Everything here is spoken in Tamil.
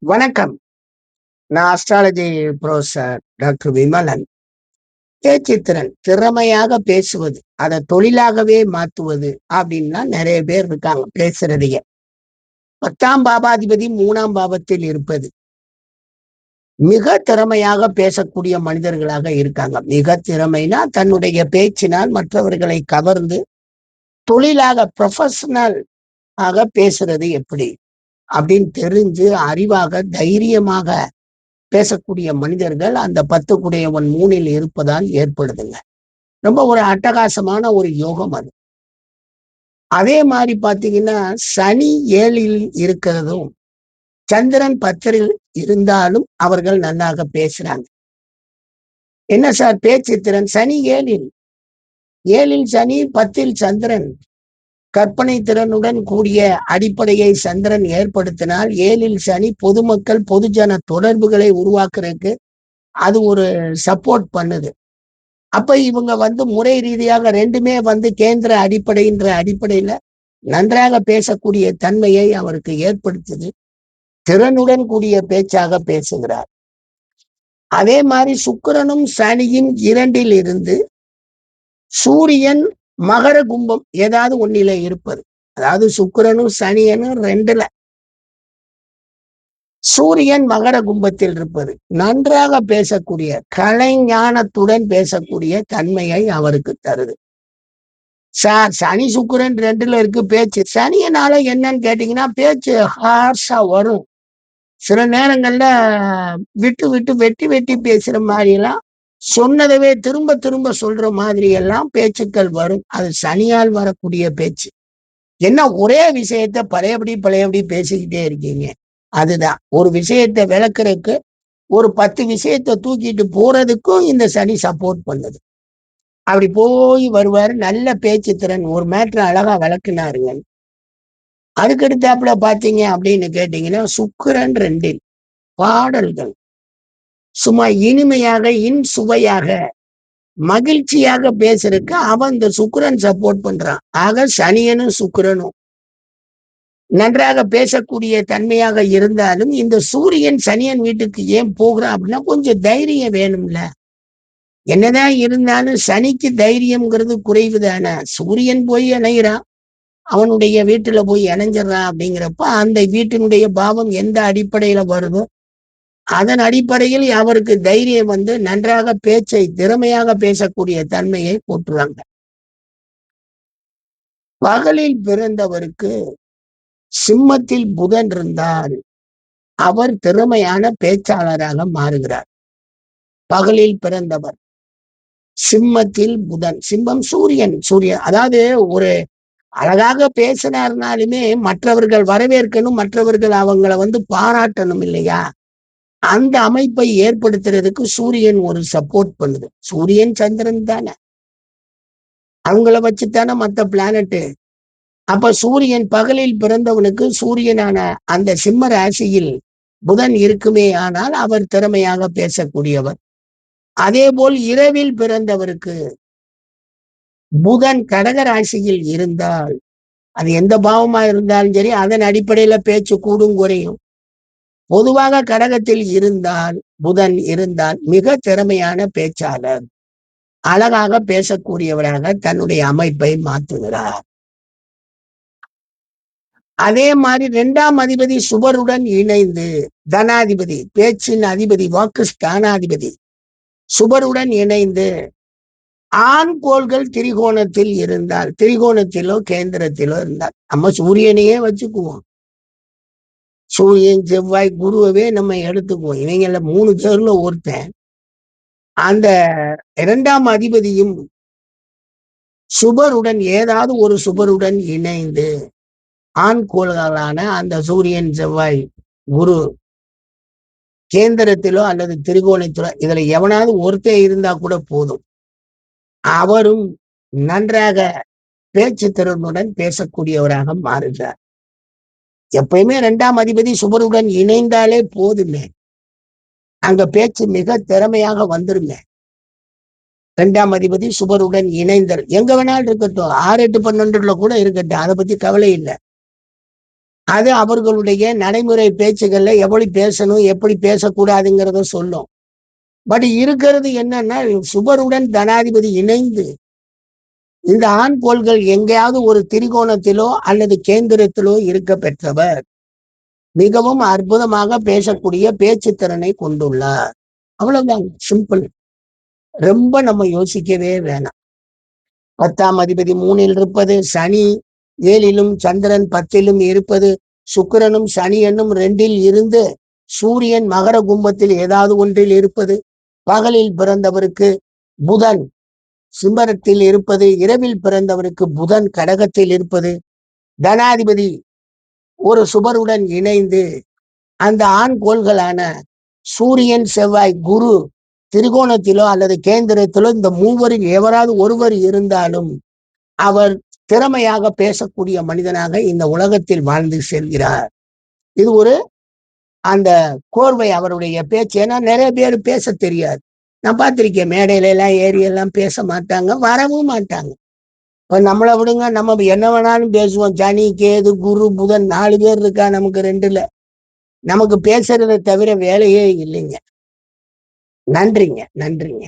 வணக்கம். நான் அஸ்ட்ராலஜி புரொஃபசர் டாக்டர் விமலன். பேச்சுத்திறன், திறமையாக பேசுவது, அத தொழிலாகவே மாத்துவது அப்படின்லாம் நெறைய பேர் இருக்காங்க பேசுறதையே. 10ஆம் பாவாதிபதி 3ஆம் பாவத்தில் இருப்பது. மிக திறமையாக பேசக்கூடிய மனிதர்களாக இருக்காங்க. மிக திறமைனா தன்னுடைய பேச்சினால் மற்றவர்களை கவர்ந்து, தொழிலாக புரொஃபஷனல் ஆக பேசுறது எப்படி? அப்படின்னு தெரிஞ்சு, அறிவாக, தைரியமாக பேசக்கூடிய மனிதர்கள் அந்த 10 குடையவன் 3ல் இருப்பதால் ஏற்படுதுங்க. ரொம்ப ஒரு அட்டகாசமான ஒரு யோகம் அது. அதே மாரி பார்த்தீங்கன்னா, சனி 7ல் இருக்கிறதும், சந்திரன் 10ல் இருந்தாலும் அவர்கள் நன்றாக பேசுறாங்க. என்ன சார் பேச்சு திறன்? சனி 7ல் சனி, 10ல் சந்திரன். கற்பனை திறனுடன் கூடிய அடிப்படையை சந்திரன் ஏற்படுத்தினால், 7ல் சனி பொதுமக்கள், பொதுஜன தொடர்புகளை உருவாக்குறதுக்கு அது ஒரு சப்போர்ட் பண்ணுது. அப்ப இவங்க முறை ரீதியாக 2மே கேந்திர அடிப்படைன்ற அடிப்படையில நன்றாக பேசக்கூடிய தன்மையை அவருக்கு ஏற்படுத்துது. திறனுடன் கூடிய பேச்சாக பேசுகிறார். அதே மாரி சுக்கிரனும் சனியும் 2ல் இருந்து சூரியன் மகர கும்பம் ஏதாவது ஒண்ணில இருப்பது. அதாவது சுக்கிரனும் சனியனும் 2ல சூரியன் மகர கும்பத்தில் இருப்பது. நன்றாக பேசக்கூடிய, கலைஞானத்துடன் பேசக்கூடிய தன்மையை அவருக்கு தருது. சார் சனி சுக்கிரன் 2ல இருக்கு பேச்சு. சனியினால என்னன்னு கேட்டீங்கன்னா, பேச்சு ஹார்ஷா வரும். சில நேரங்கள்ல விட்டு, விட்டு, வெட்டி, வெட்டி பேசுற மாரியெல்லாம், சொன்னதவே திரும்ப, திரும்ப சொல்ற மாதிரி எல்லாம் பேச்சுக்கள் வரும். அது சனியால் வரக்கூடிய பேச்சு. என்ன ஒரே விஷயத்த பழையபடி, பழையபடி பேசிக்கிட்டே இருக்கீங்க. அதுதான். ஒரு விஷயத்த விளக்குறதுக்கு, ஒரு 10 விஷயத்த தூக்கிட்டு போறதுக்கும் இந்த சனி சப்போர்ட் பண்ணுது. அப்படி போய் வருவாரு. நல்ல பேச்சு திறன். ஒரு மேட்டர அழகா விளக்குனாருங்க. அதுக்கடுத்தாப்புல பார்த்தீங்க அப்படின்னு கேட்டீங்கன்னா, சுக்கிரன் 2ல் பாடல்கள். சும்மா இனிமையாக, இன்சுவையாக, மகிழ்ச்சியாக பேசுறதுக்கு அவன் இந்த சுக்கிரன் சப்போர்ட் பண்றான். ஆக சனியனும், சுக்கிரனும் நன்றாக பேசக்கூடிய தன்மையாக இருந்தாலும், இந்த சூரியன் சனியன் வீட்டுக்கு ஏன் போகிறான் அப்படின்னா, கொஞ்சம் தைரியம் வேணும்ல. என்னதான் இருந்தாலும் சனிக்கு தைரியம்ங்கிறது குறைவு தானே. சூரியன் போய் இணையிறான். அவனுடைய வீட்டுல போய் இணைஞ்சிடுறான் அப்படிங்கிறப்ப, அந்த வீட்டினுடைய பாவம் எந்த அடிப்படையில வருதோ, அதன் அடிப்படையில் அவருக்கு தைரியம் நன்றாக பேச்சை திறமையாக பேசக்கூடிய தன்மையை போட்டுருவாங்க. பகலில் பிறந்தவருக்கு சிம்மத்தில் புதன் இருந்தால், அவர் திறமையான பேச்சாளராக மாறுகிறார். பகலில் பிறந்தவர். சிம்மத்தில் புதன். சிம்மம் சூரியன் அதாவது ஒரு அழகாக பேசினார்னாலுமே மற்றவர்கள் வரவேற்கணும், மற்றவர்கள் அவங்கள பாராட்டணும் இல்லையா? அந்த அமைப்பை ஏற்படுத்துறதுக்கு சூரியன் ஒரு சப்போர்ட் பண்ணுது. சூரியன், சந்திரன் தானே. அவங்கள வச்சுத்தானே மத்த பிளானட். அப்ப சூரியன் பகலில் பிறந்தவனுக்கு சூரியனான அந்த சிம்ம ராசியில் புதன் இருக்குமே ஆனால் அவர் திறமையாக பேசக்கூடியவர். அதேபோல் இரவில் பிறந்தவருக்கு புதன் கடக ராசியில் இருந்தால், அது எந்த பாவமா இருந்தாலும் சரி, அதன் அடிப்படையில பேச்சு கூடும் குறையும். பொதுவாக கடகத்தில் இருந்தால், புதன் இருந்தால் மிக திறமையான பேச்சாளர். அழகாக பேசக்கூடியவராக தன்னுடைய அமைப்பை மாற்றுகிறார். அதே மாரி 2ஆம் அதிபதி சுபருடன் இணைந்து, தனாதிபதி, பேச்சின் அதிபதி, வாக்கு ஸ்தானாதிபதி சுபருடன் இணைந்து, ஆண் கோள்கள் திரிகோணத்தில் இருந்தால், திரிகோணத்திலோ, கேந்திரத்திலோ இருந்தால், நம்ம சூரியனையே வச்சுக்குவோம். சூரியன், செவ்வாய், குருவவே நம்ம எடுத்துக்குவோம். இவைங்கள்ல 3 பேர்ல ஒருத்தன். அந்த 2ஆம் அதிபதியும் சுபருடன் ஏதாவது ஒரு சுபருடன் இணைந்து, ஆண் கோள்களான அந்த சூரியன், செவ்வாய், குரு கேந்திரத்திலோ அல்லது திரிகோணத்திலோ இதுல எவனாவது ஒருத்தன் இருந்தா கூட போதும். அவரும் நன்றாக பேச்சு திறனுடன் பேசக்கூடியவராக மாறுகிறார். எப்பயுமே 2ஆம் அதிபதி சுபருடன் இணைந்தாலே போதுமே. அங்க பேச்சு மிக திறமையாக வந்துருங்க. 2ஆம் அதிபதி சுபருடன் இணைந்தல் எங்க வேணாலும் இருக்கட்டும். 6, 8, 12ல கூட இருக்கட்டும். அத பத்தி கவலை இல்ல. அது அவர்களுடைய நடைமுறை பேச்சுகள்ல எப்படி பேசணும், எப்படி பேசக்கூடாதுங்கிறத சொல்லும். பட் இருக்கிறது என்னன்னா, சுபருடன் தனாதிபதி இணைந்து இந்த ஆண் கோள்கள் எங்கேயாவது ஒரு திரிகோணத்திலோ அல்லது கேந்திரத்திலோ இருக்க பெற்றவர் மிகவும் அற்புதமாக பேசக்கூடிய பேச்சு திறனை கொண்டுள்ளார். அவ்வளவுதான், சிம்பிள். ரொம்ப நம்ம யோசிக்கவே வேணாம். 10ஆம் அதிபதி 3ல் இருப்பது, சனி 7லும் சந்திரன் 10லும் இருப்பது, சுக்கிரனும் சனி என்னும் 2ல் இருந்து சூரியன் மகர கும்பத்தில் ஏதாவது ஒன்றில் இருப்பது, பகலில் பிறந்தவருக்கு புதன் சிம்மத்தில் இருப்பது, இரவில் பிறந்தவருக்கு புதன் கடகத்தில் இருப்பது, தனாதிபதி ஒரு சுபருடன் இணைந்து அந்த ஆண் கோள்களான சூரியன் செவ்வாய் குரு திரிகோணத்திலோ அல்லது கேந்திரத்திலோ இந்த மூவரில் எவராது ஒருவர் இருந்தாலும் அவர் திறமையாக பேசக்கூடிய மனிதனாக இந்த உலகத்தில் வாழ்ந்து செல்கிறார். இது ஒரு அந்த கோர்வை அவருடைய பேச்சு. ஏன்னா நிறைய பேர் பேச தெரியாது. நான் பார்த்திருக்கேன், மேடையில எல்லாம் ஏறி எல்லாம் பேச மாட்டாங்க, வரவும் மாட்டாங்க. இப்ப நம்மளை விடுங்க, நம்ம என்ன வேணாலும் பேசுவோம். சனி கேது குரு புதன் 4 பேர் இருக்கா நமக்கு 2ல. நமக்கு பேசுறதை தவிர வேலையே இல்லைங்க. நன்றிங்க, நன்றிங்க.